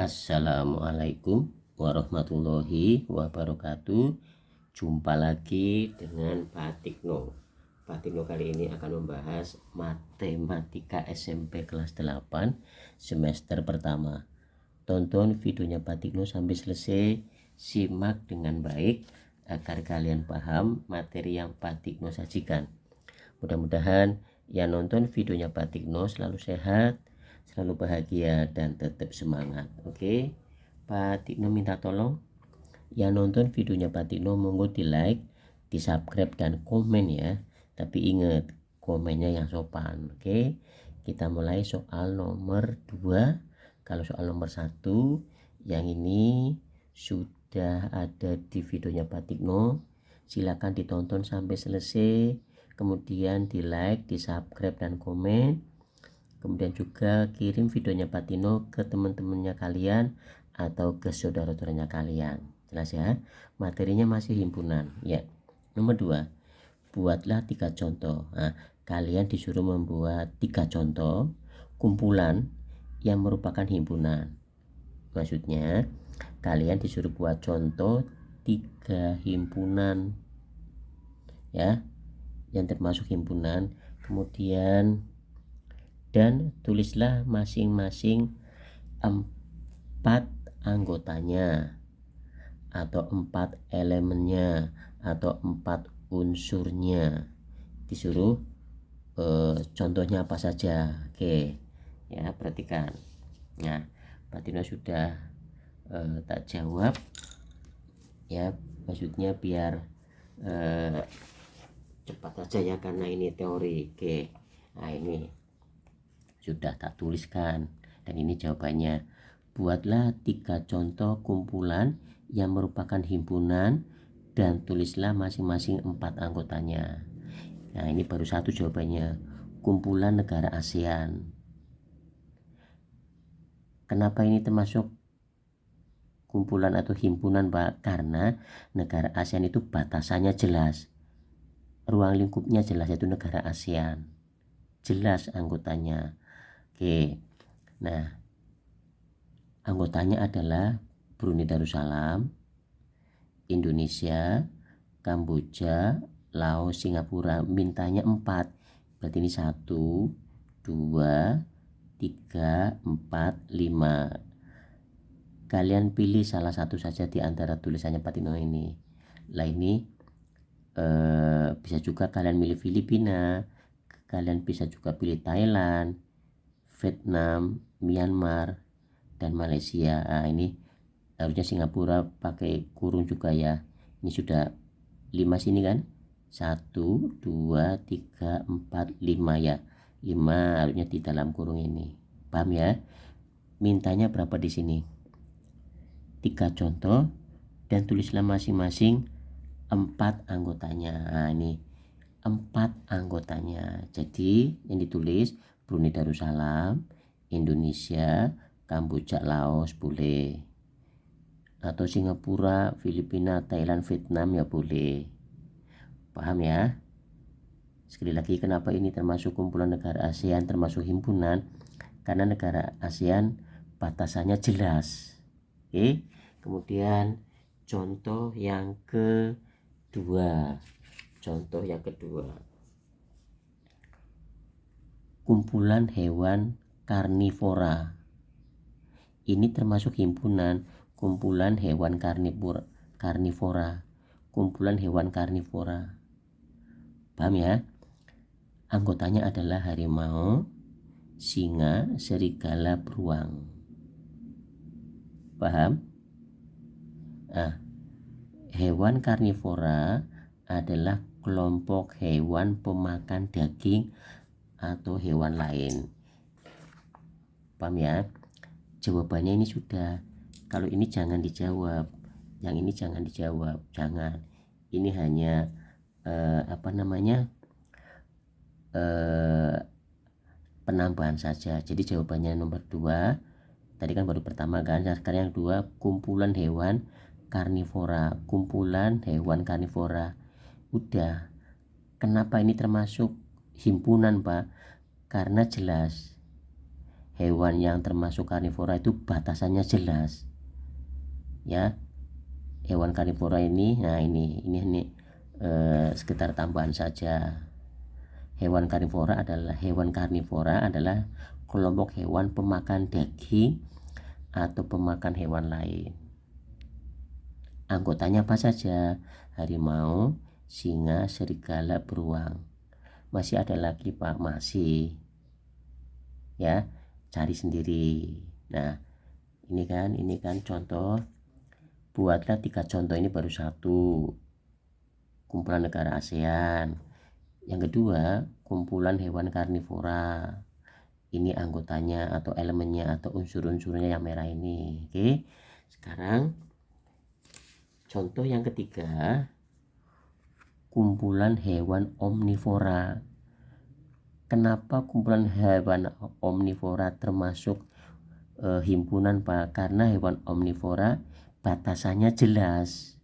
Assalamualaikum warahmatullahi wabarakatuh. Jumpa lagi dengan Pak Tikno. Pak Tikno kali ini akan membahas matematika SMP kelas 8 semester pertama. Tonton videonya Pak Tikno sampai selesai, simak dengan baik agar kalian paham materi yang Pak Tikno sajikan. Mudah-mudahan yang nonton videonya Pak Tikno selalu sehat, selalu bahagia, dan tetap semangat. Oke, Pak Tikno minta tolong yang nonton videonya Pak Tikno monggo di like, di subscribe, dan komen ya. Tapi ingat, komennya yang sopan. Oke, kita mulai soal nomor 2. Kalau soal nomor 1 yang ini sudah ada di videonya Pak Tikno, silakan ditonton sampai selesai, kemudian di like, di subscribe, dan komen. Kemudian juga kirim videonya Pak Tino ke teman-temannya kalian atau ke saudara-saudaranya kalian. Jelas ya, materinya masih himpunan ya. Nomor 2, buatlah 3 contoh. Nah, kalian disuruh membuat 3 contoh kumpulan yang merupakan himpunan. Maksudnya kalian disuruh buat contoh 3 himpunan ya, yang termasuk himpunan. Kemudian dan tulislah masing-masing 4 anggotanya atau 4 elemennya atau 4 unsurnya. Disuruh contohnya apa saja. Oke ya, perhatikan. Nah, Pak Tino sudah tak jawab ya, maksudnya biar cepat saja ya, karena ini teori. Oke, nah ini sudah tak tuliskan, dan ini jawabannya. Buatlah 3 contoh kumpulan yang merupakan himpunan dan tulislah masing-masing 4 anggotanya. Nah, ini baru 1 jawabannya, kumpulan negara ASEAN. Kenapa ini termasuk kumpulan atau himpunan, Pak? Karena negara ASEAN itu batasannya jelas, ruang lingkupnya jelas, yaitu negara ASEAN, jelas anggotanya. Oke, nah anggotanya adalah Brunei Darussalam, Indonesia, Kamboja, Laos, Singapura. Mintanya 4, berarti ini 1, 2, 3, 4, 5. Kalian pilih salah satu saja di antara tulisannya Pak Tino ini. Lah ini bisa juga kalian pilih Filipina, kalian bisa juga pilih Thailand, Vietnam, Myanmar, dan Malaysia. Nah, ini harusnya Singapura pakai kurung juga ya. Ini sudah 5 sini kan, 1, 2, 3, 4, 5 ya. 5 harusnya di dalam kurung ini. Paham ya? Mintanya berapa di sini? 3 contoh dan tulislah masing-masing 4 anggotanya. Nah, ini 4 anggotanya. Jadi yang ditulis Brunei Darussalam, Indonesia, Kamboja, Laos boleh, atau Singapura, Filipina, Thailand, Vietnam ya boleh. Paham ya? Sekali lagi, kenapa ini termasuk kumpulan negara ASEAN, termasuk himpunan? Karena negara ASEAN batasannya jelas. Oke. Kemudian contoh yang kedua. Kumpulan hewan karnivora. Ini termasuk himpunan, kumpulan hewan karnivora. Kumpulan hewan karnivora. Paham ya? Anggotanya adalah harimau, singa, serigala, beruang. Paham? Nah, hewan karnivora adalah kelompok hewan pemakan daging atau hewan lain. Paham ya? Jawabannya ini sudah. Kalau ini jangan dijawab, yang ini jangan dijawab, jangan. Ini hanya penambahan saja. Jadi jawabannya nomor 2. Tadi kan baru pertama kan, sekarang yang 2, kumpulan hewan karnivora. Kumpulan hewan karnivora. Udah. Kenapa ini termasuk himpunan, Pak? Karena jelas hewan yang termasuk karnivora itu batasannya jelas ya. Hewan karnivora ini, nah ini sekedar tambahan saja. Hewan karnivora adalah kelompok hewan pemakan daging atau pemakan hewan lain. Anggotanya apa saja? Harimau, singa, serigala, beruang. Masih ada lagi Pak, masih ya, cari sendiri. Nah ini kan contoh. Buatlah 3 contoh, ini baru satu, kumpulan negara ASEAN. Yang kedua, kumpulan hewan karnivora. Ini anggotanya atau elemennya atau unsur-unsurnya yang merah ini. Oke. Sekarang contoh yang ketiga, kumpulan hewan omnivora. Kenapa kumpulan hewan omnivora termasuk himpunan Pak? Karena hewan omnivora batasannya jelas.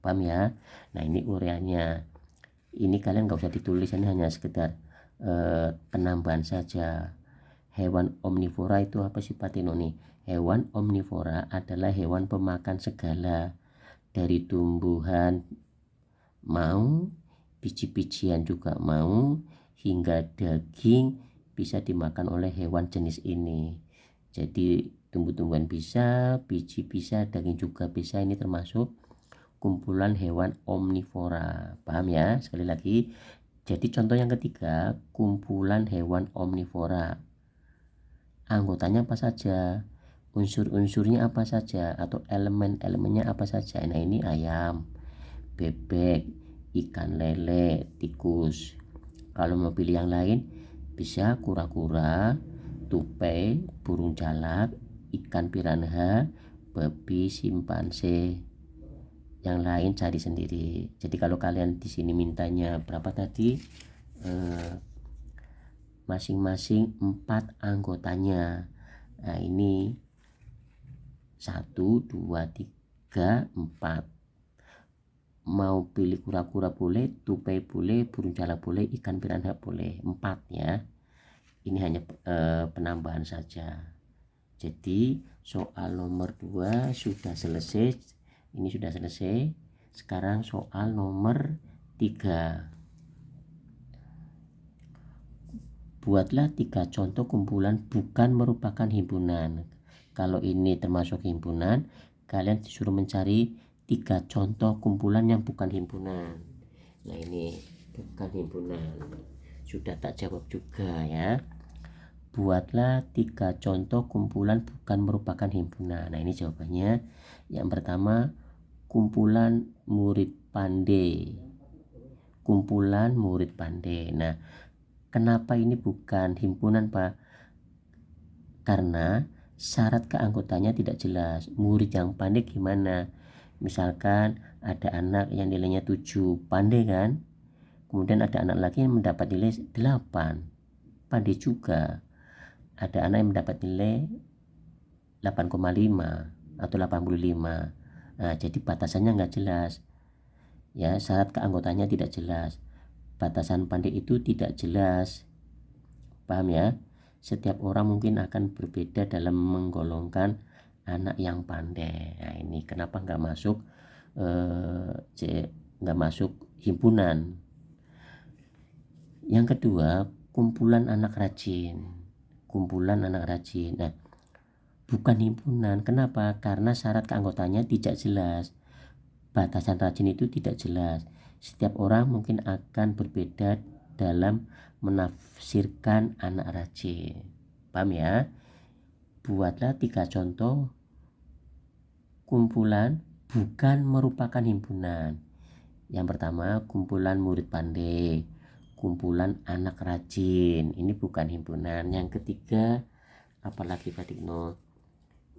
Paham ya? Nah ini ureanya. Ini kalian nggak usah ditulis, ini hanya sekedar penambahan saja. Hewan omnivora itu apa sih Pak Tino nih? Hewan omnivora adalah hewan pemakan segala, dari tumbuhan mau, biji-bijian juga mau, hingga daging bisa dimakan oleh hewan jenis ini. Jadi tumbuh-tumbuhan bisa, biji bisa, daging juga bisa. Ini termasuk kumpulan hewan omnivora. Paham ya? Sekali lagi, jadi contoh yang ketiga, kumpulan hewan omnivora. Anggotanya apa saja? Unsur-unsurnya apa saja? Atau elemen-elemennya apa saja? Nah ini ayam, bebek, ikan lele, tikus. Kalau mau pilih yang lain, bisa kura-kura, tupai, burung jalak, ikan piranha, babi, simpanse. Yang lain cari sendiri. Jadi kalau kalian di sini mintanya berapa tadi? Masing-masing 4 anggotanya. Nah ini 1, 2, 3, 4. Mau pilih kura-kura boleh, tupai boleh, burung jalak boleh, ikan piranha boleh. 4 ya. Ini hanya penambahan saja. Jadi soal nomor 2 sudah selesai. Ini sudah selesai. Sekarang soal nomor 3. Buatlah 3 contoh kumpulan bukan merupakan himpunan. Kalau ini termasuk himpunan, kalian disuruh mencari 3 contoh kumpulan yang bukan himpunan. Nah ini bukan himpunan, sudah tak jawab juga ya. Buatlah 3 contoh kumpulan bukan merupakan himpunan. Nah ini jawabannya. Yang pertama, kumpulan murid pandai. Nah kenapa ini bukan himpunan Pak? Karena syarat keanggotanya tidak jelas. Murid yang pandai gimana? Misalkan ada anak yang nilainya 7, pandai kan? Kemudian ada anak lagi yang mendapat nilai 8, pandai juga. Ada anak yang mendapat nilai 8,5 atau 85. Nah jadi batasannya nggak jelas ya, syarat keanggotanya tidak jelas, batasan pandai itu tidak jelas. Paham ya? Setiap orang mungkin akan berbeda dalam menggolongkan anak yang pandai. Nah ini kenapa nggak masuk himpunan. Yang kedua, kumpulan anak rajin. Nah bukan himpunan. Kenapa? Karena syarat keanggotanya tidak jelas, batasan rajin itu tidak jelas. Setiap orang mungkin akan berbeda dalam menafsirkan anak rajin. Paham ya? Buatlah 3 contoh kumpulan bukan merupakan himpunan. Yang pertama, kumpulan murid pandai, kumpulan anak rajin. Ini bukan himpunan. Yang ketiga, apalagi Pak Dikno?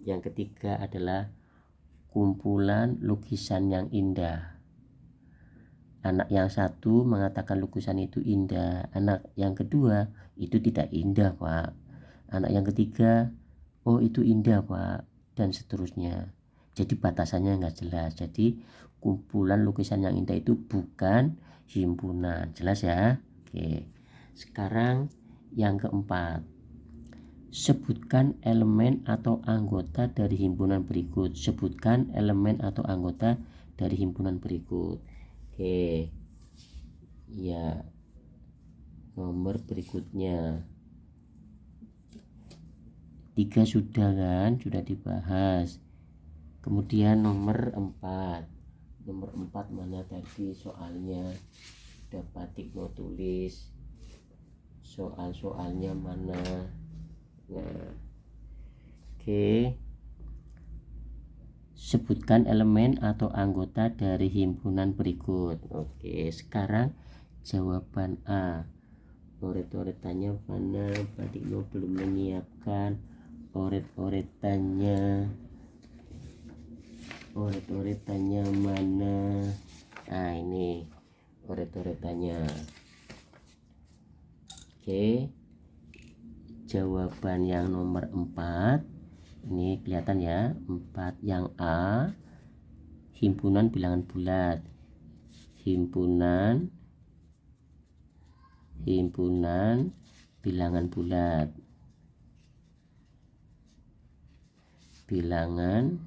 Yang ketiga adalah kumpulan lukisan yang indah. Anak yang satu mengatakan lukisan itu indah, anak yang kedua itu tidak indah Pak, anak yang ketiga oh itu indah Pak, dan seterusnya. Jadi batasannya nggak jelas. Jadi kumpulan lukisan yang indah itu bukan himpunan. Jelas ya? Oke. Sekarang Yang keempat, sebutkan elemen atau anggota dari himpunan berikut. Sebutkan elemen atau anggota dari himpunan berikut. Oke. Ya. Nomor berikutnya 3 sudah kan? Sudah dibahas. Kemudian nomor 4. Nomor 4 mana tadi soalnya? Dapat Tikno tulis. Soal-soalnya mana? Nah, oke. Sebutkan elemen atau anggota dari himpunan berikut. Oke, sekarang jawaban A. Oret-oretannya mana? Pak Tikno belum menyiapkan oret-oretannya. Oret-oretannya mana? Nah, ini oret-oretannya. Oke. Jawaban yang nomor 4 ini kelihatan ya, 4 yang A, himpunan bilangan bulat. Himpunan bilangan bulat. Bilangan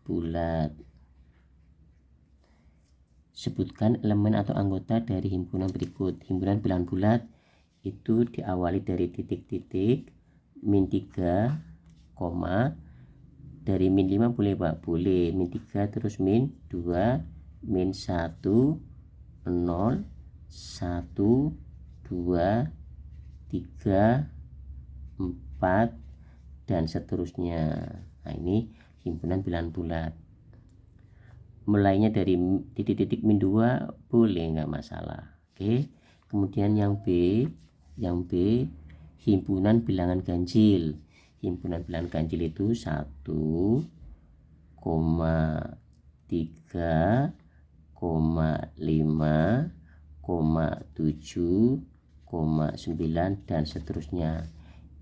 bulat. Sebutkan elemen atau anggota dari himpunan berikut. Himpunan bilangan bulat itu diawali dari titik-titik, min 3, koma, dari min 5 boleh Pak? Boleh. Min 3 terus min 2, min 1, 0, 1, 2, 3, 4, dan seterusnya. Nah, ini himpunan bilangan bulat. Mulainya dari titik-titik min 2 boleh, nggak masalah. Oke. Kemudian yang B, himpunan bilangan ganjil. Himpunan bilangan ganjil itu 1, 3, 5, 7, 9, dan seterusnya.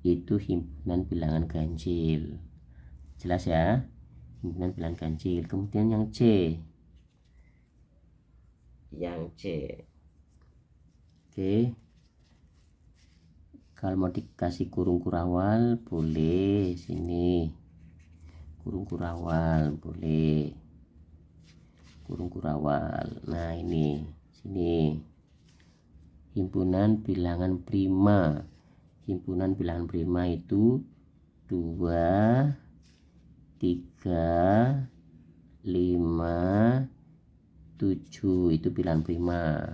Itu himpunan bilangan ganjil. Jelas ya? Himpunan bilangan ganjil. Kemudian yang C. Oke. Kalau mau dikasih kurung kurawal boleh, sini kurung kurawal boleh, kurung kurawal. Nah, ini sini himpunan bilangan prima. Himpunan bilangan prima itu 2, 3, 5, 7, itu bilangan prima.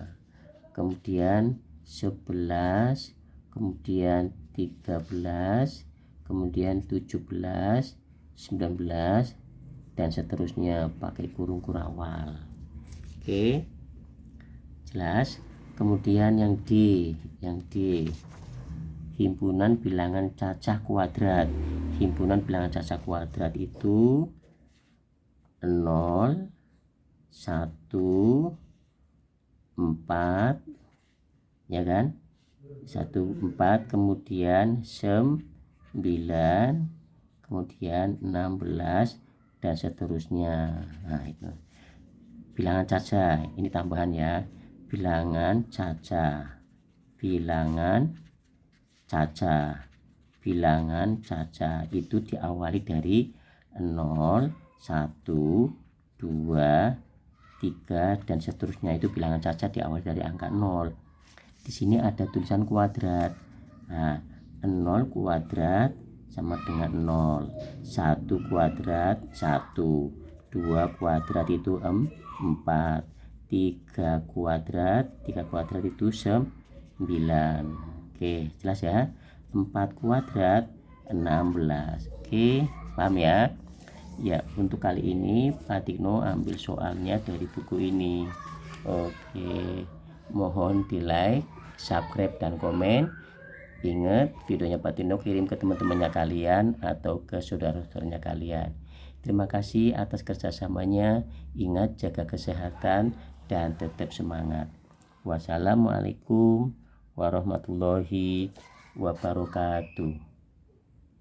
Kemudian 11, kemudian 13, kemudian 17, 19, dan seterusnya pakai kurung kurawal. Oke, jelas. Kemudian yang D, himpunan bilangan cacah kuadrat. Himpunan bilangan cacah kuadrat itu 0, 1, 4, ya kan? 1, 4, kemudian 9, kemudian 16, dan seterusnya. Nah, itu bilangan cacah. Ini tambahan ya, bilangan cacah. Bilangan cacah itu diawali dari 0, 1, 2, 3, dan seterusnya. Itu bilangan cacah diawali dari angka 0. Di sini ada tulisan kuadrat. Nah, 0 kuadrat sama dengan 0, 1 kuadrat 1, 2 kuadrat itu 4, 3 kuadrat itu 9. Oke, jelas ya. 4 kuadrat 16. Oke, paham ya? Ya, untuk kali ini Pak Tikno ambil soalnya dari buku ini. Oke, mohon di like, subscribe, dan komen. Ingat, videonya Pak Tikno kirim ke teman-temannya kalian atau ke saudara-saudaranya kalian. Terima kasih atas kerjasamanya. Ingat, jaga kesehatan dan tetap semangat. Wassalamualaikum warahmatullahi wabarakatuh.